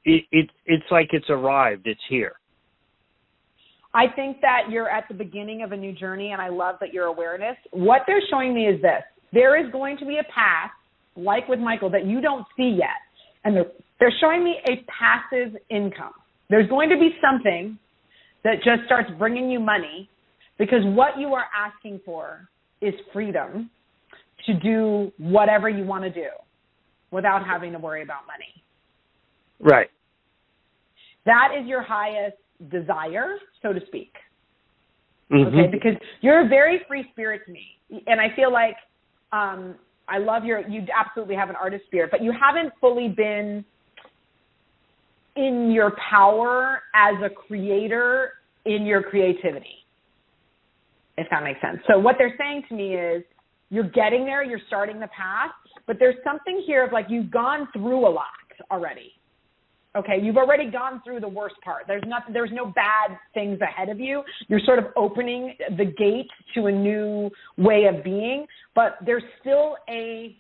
it's like it's arrived, it's here. I think that you're at the beginning of a new journey, and I love that your awareness. What they're showing me is this. There is going to be a path, like with Michael, that you don't see yet. And they're showing me a passive income. There's going to be something that just starts bringing you money, because what you are asking for is freedom to do whatever you want to do without having to worry about money. Right. That is your highest desire, so to speak. Okay, because you're a very free spirit to me. And I feel like I love you absolutely have an artist spirit, but you haven't fully been in your power as a creator in your creativity, if that makes sense. So what they're saying to me is you're getting there, you're starting the path, but there's something here of like you've gone through a lot already. Okay, you've already gone through the worst part. There's no bad things ahead of you. You're sort of opening the gate to a new way of being, but there's still a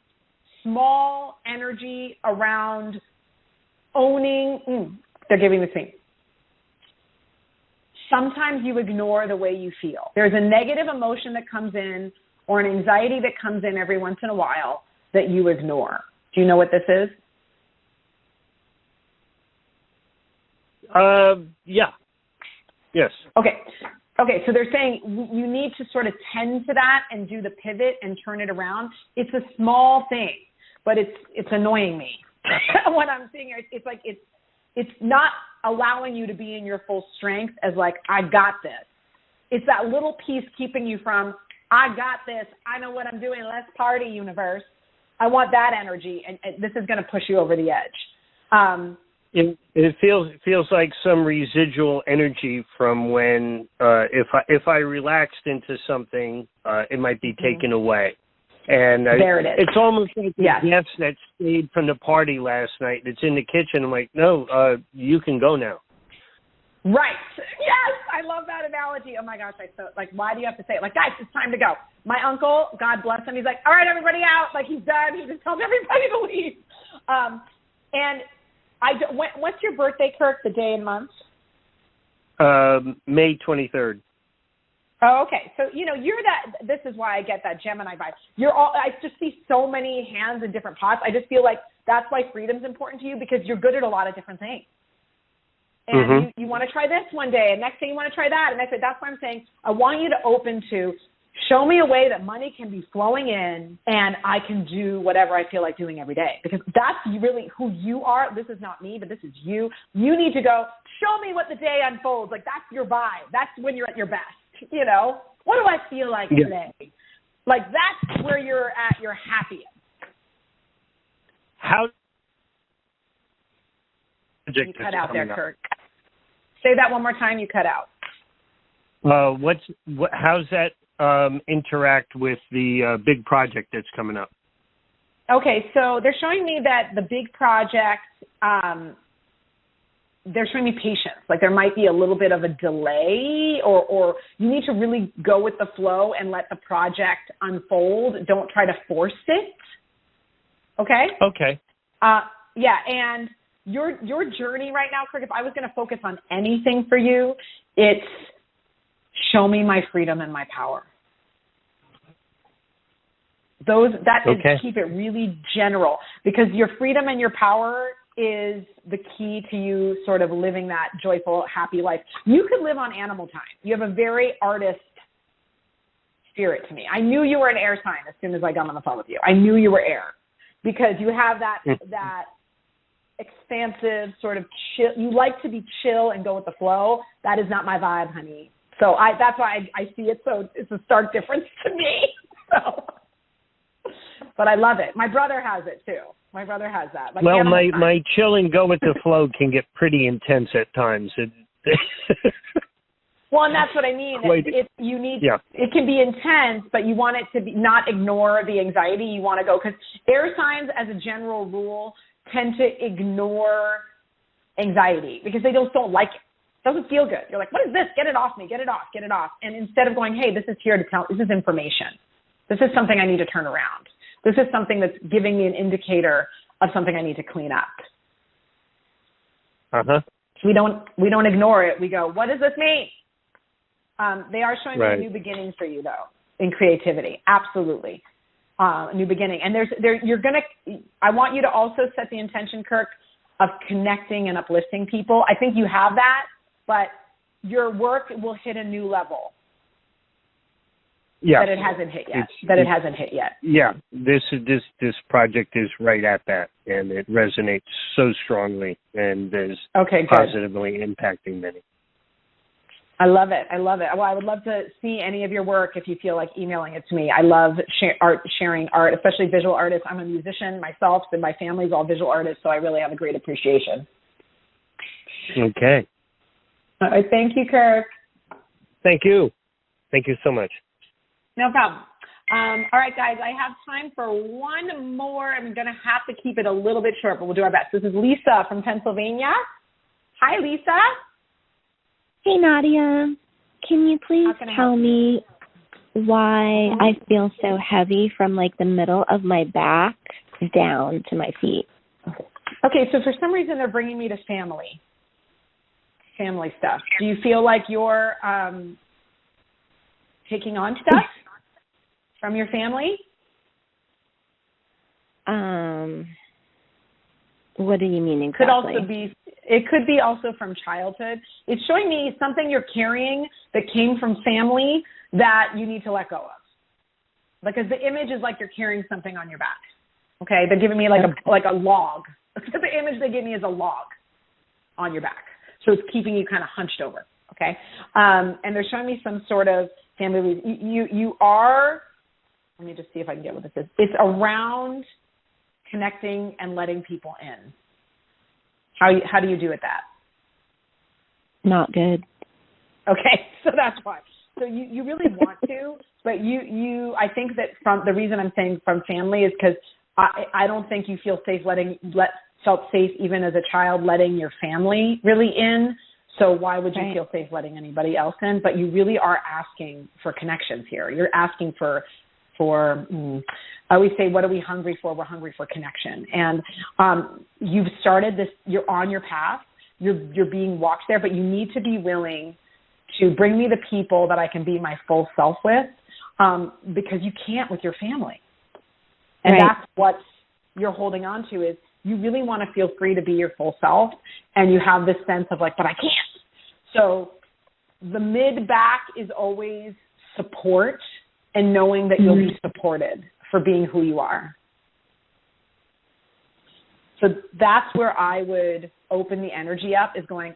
small energy around owning. They're giving this thing. Sometimes you ignore the way you feel. There's a negative emotion that comes in or an anxiety that comes in every once in a while that you ignore. Do you know what this is? Yeah. Yes. Okay, so they're saying you need to sort of tend to that and do the pivot and turn it around. It's a small thing, but it's annoying me. When I'm seeing it, it's like it's not allowing you to be in your full strength as like, I got this. It's that little piece keeping you from, I got this, I know what I'm doing, let's party, universe. I want that energy, and this is going to push you over the edge. It feels like some residual energy from when if I relaxed into something, it might be taken away. And there it is. It's almost like the guest that stayed from the party last night. It's in the kitchen. I'm like, no, you can go now. Right. Yes, I love that analogy. Oh my gosh, why do you have to say it? Like, guys, it's time to go. My uncle, God bless him, he's like, all right, everybody out. Like, he's done. He just tells everybody to leave. And what's your birthday, Kirk? The day and month? May 23rd. Oh, okay. So, you're that, this is why I get that Gemini vibe. I just see so many hands in different pots. I just feel like that's why freedom's important to you, because you're good at a lot of different things. And you want to try this one day, and next day you want to try that. And that's why I'm saying I want you to open to show me a way that money can be flowing in and I can do whatever I feel like doing every day. Because that's really who you are. This is not me, but this is you. You need to go, show me what the day unfolds. Like, that's your vibe. That's when you're at your best. What do I feel like today? Like, that's where you're at your happiest. How? You cut out there, Kirk. Say that one more time. You cut out. How's that interact with the big project that's coming up? Okay, so they're showing me that the big project, they're showing me patience. Like, there might be a little bit of a delay, or you need to really go with the flow and let the project unfold. Don't try to force it. Okay? Okay. Yeah, and your journey right now, Kirk, if I was going to focus on anything for you, it's show me my freedom and my power. Keep it really general, because your freedom and your power is the key to you sort of living that joyful, happy life. You could live on animal time. You have a very artist spirit to me. I knew you were an air sign as soon as I got on the phone with you. I knew you were air, because you have that expansive sort of chill. You like to be chill and go with the flow. That is not my vibe, honey. So that's why I see it. So it's a stark difference to me. So, but I love it. My brother has it too. My brother has that. Like, well, my chill and go with the flow can get pretty intense at times. Well, and that's what I mean. It can be intense, but you want it to be not ignore the anxiety. You want to go, because air signs, as a general rule, tend to ignore anxiety because they just don't like it. It doesn't feel good. You're like, what is this? Get it off me. Get it off. Get it off. And instead of going, hey, this is here to tell. This is information. This is something I need to turn around. This is something that's giving me an indicator of something I need to clean up. We don't ignore it. We go, what does this mean? They are showing me a new beginning for you, though, in creativity. Absolutely. A new beginning. And I want you to also set the intention, Kirk, of connecting and uplifting people. I think you have that, but your work will hit a new level. Yeah. That it hasn't hit yet. Yeah. This project is right at that, and it resonates so strongly and is positively impacting many. I love it. Well, I would love to see any of your work if you feel like emailing it to me. I love sharing art, especially visual artists. I'm a musician myself, and my family's all visual artists, so I really have a great appreciation. Okay. All right. Thank you, Kirk. Thank you. Thank you so much. No problem. All right, guys, I have time for one more. I'm going to have to keep it a little bit short, but we'll do our best. This is Lisa from Pennsylvania. Hi, Lisa. Hey, Nadia. Can you please tell me why I feel so heavy from, like, the middle of my back down to my feet? Okay, so for some reason they're bringing me to family stuff. Do you feel like you're taking on stuff from your family? What do you mean exactly? It could be also from childhood. It's showing me something you're carrying that came from family that you need to let go of. Because the image is like you're carrying something on your back. Okay, they're giving me like a log. The image they give me is a log on your back. So it's keeping you kind of hunched over. Okay, and they're showing me some sort of family. You are. Let me just see if I can get what this is. It's around connecting and letting people in. How do you do with that? Not good. Okay, so that's why. So you really want to, but I think that from the reason I'm saying from family is because I don't think you feel safe felt safe even as a child letting your family really in. So why would you feel safe letting anybody else in? But you really are asking for connections here. You're asking for I always say, what are we hungry for? We're hungry for connection. And you've started this, you're on your path, you're being walked there, but you need to be willing to bring me the people that I can be my full self with, because you can't with your family. And that's what you're holding on to, is you really want to feel free to be your full self, and you have this sense of like, but I can't. So the mid-back is always support and knowing that you'll be supported for being who you are. So that's where I would open the energy up, is going,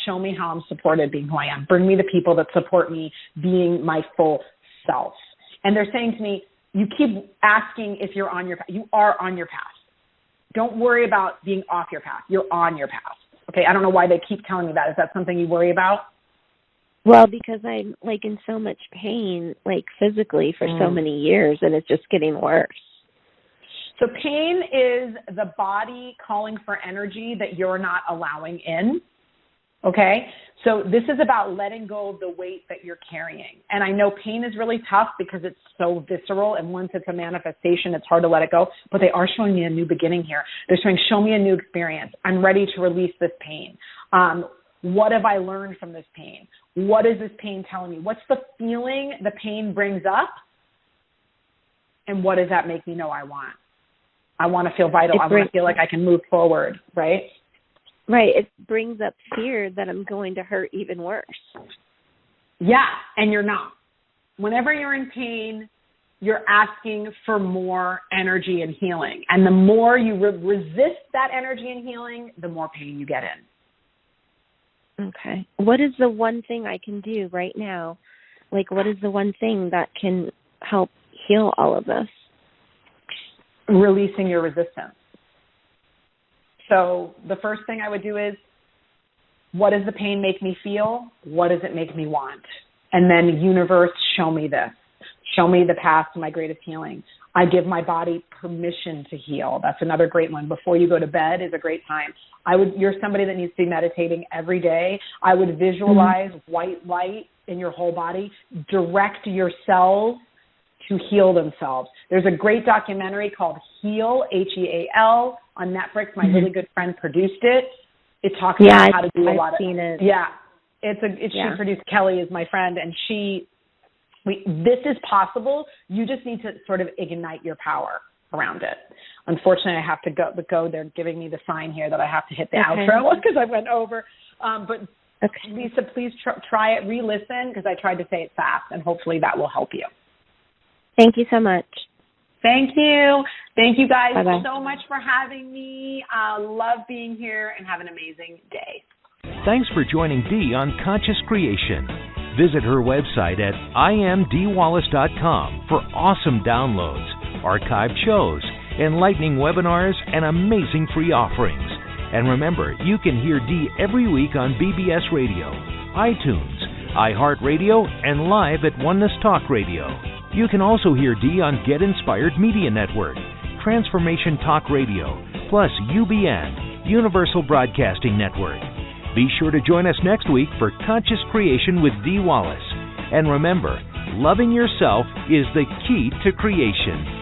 show me how I'm supported being who I am. Bring me the people that support me being my full self. And they're saying to me, you keep asking if you're on your path. You are on your path. Don't worry about being off your path. You're on your path. Okay, I don't know why they keep telling me that. Is that something you worry about? Well, because I'm, like, in so much pain, like, physically for so many years, and it's just getting worse. So pain is the body calling for energy that you're not allowing in, okay? So this is about letting go of the weight that you're carrying. And I know pain is really tough because it's so visceral, and once it's a manifestation, it's hard to let it go. But they are showing me a new beginning here. They're saying, show me a new experience. I'm ready to release this pain. What have I learned from this pain? What is this pain telling me? What's the feeling the pain brings up? And what does that make me know I want? I want to feel vital. I want to feel like I can move forward, right? Right. It brings up fear that I'm going to hurt even worse. Yeah, and you're not. Whenever you're in pain, you're asking for more energy and healing. And the more you resist that energy and healing, the more pain you get in. Okay. What is the one thing I can do right now? Like, what is the one thing that can help heal all of this? Releasing your resistance. So the first thing I would do is, what does the pain make me feel? What does it make me want? And then, universe, show me this. Show me the path to my greatest healing. I give my body permission to heal. That's another great one. Before you go to bed is a great time. You're somebody that needs to be meditating every day. I would visualize white light in your whole body. Direct your cells to heal themselves. There's a great documentary called Heal, Heal, on Netflix. My really good friend produced it. It talks about how to do a lot of seen it. Yeah. She produced, Kelly is my friend, and this is possible. You just need to sort of ignite your power around it. Unfortunately, I have to go. They're giving me the sign here that I have to hit the outro because I went over. But Lisa, please try it, re-listen, because I tried to say it fast, and hopefully that will help you. Thank you so much. Thank you. Thank you guys Bye-bye. so much for having me. Love being here, and have an amazing day. Thanks for joining Dee on Conscious Creation. Visit her website at imdwallace.com for awesome downloads, archived shows, enlightening webinars, and amazing free offerings. And remember, you can hear Dee every week on BBS Radio, iTunes, iHeartRadio, and live at Oneness Talk Radio. You can also hear Dee on Get Inspired Media Network, Transformation Talk Radio, plus UBN, Universal Broadcasting Network. Be sure to join us next week for Conscious Creation with Dee Wallace. And remember, loving yourself is the key to creation.